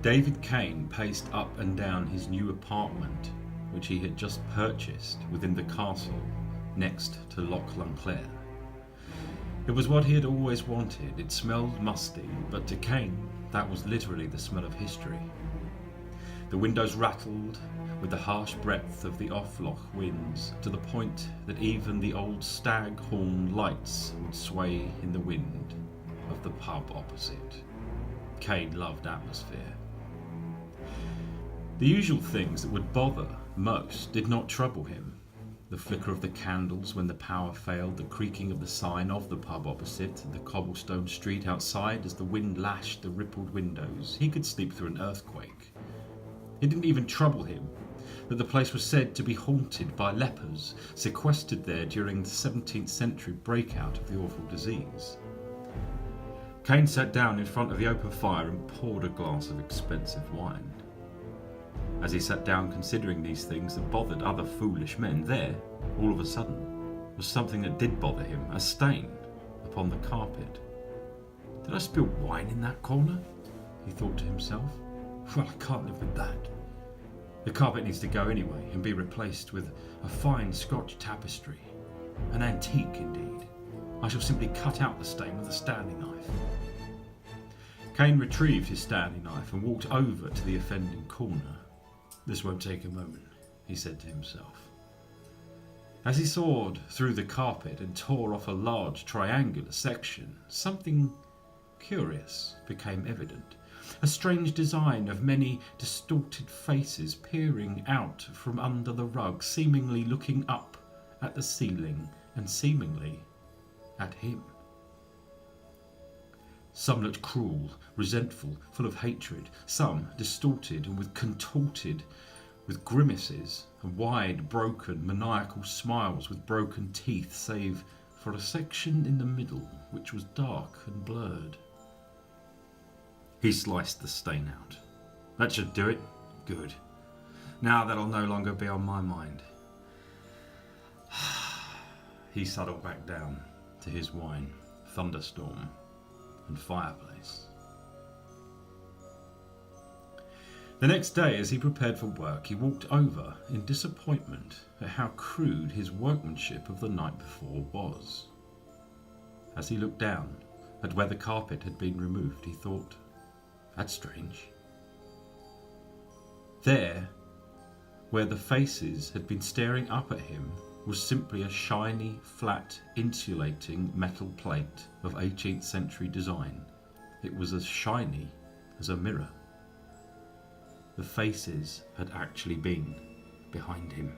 David Kane paced up and down his new apartment, which he had just purchased within the castle next to Loch Lunclair. It was what he had always wanted. It smelled musty, but to Kane, that was literally the smell of history. The windows rattled with the harsh breath of the off-loch winds, to the point that even the old stag-horn lights would sway in the wind of the pub opposite. Kane loved atmosphere. The usual things that would bother most did not trouble him. The flicker of the candles when the power failed, the creaking of the sign of the pub opposite, the cobblestone street outside as the wind lashed the rippled windows. He could sleep through an earthquake. It didn't even trouble him that the place was said to be haunted by lepers, sequestered there during the 17th century breakout of the awful disease. Kane sat down in front of the open fire and poured a glass of expensive wine. As he sat down considering these things that bothered other foolish men, there, all of a sudden, was something that did bother him, a stain upon the carpet. Did I spill wine in that corner? He thought to himself. Well, I can't live with that. The carpet needs to go anyway and be replaced with a fine Scotch tapestry. An antique indeed. I shall simply cut out the stain with a Stanley knife. Kane retrieved his Stanley knife and walked over to the offending corner. This won't take a moment, he said to himself. As he sawed through the carpet and tore off a large triangular section, something curious became evident. A strange design of many distorted faces peering out from under the rug, seemingly looking up at the ceiling and seemingly at him. Some looked cruel, resentful, full of hatred. Some distorted and contorted with grimaces and wide, broken, maniacal smiles with broken teeth, save for a section in the middle which was dark and blurred. He sliced the stain out. That should do it. Good. Now that'll no longer be on my mind. He settled back down to his wine, thunderstorm, and fireplace. The next day, as he prepared for work, he walked over in disappointment at how crude his workmanship of the night before was. As he looked down at where the carpet had been removed, he thought, that's strange. There, where the faces had been staring up at him, was simply a shiny, flat, insulating metal plate of 18th century design. It was as shiny as a mirror. The faces had actually been behind him.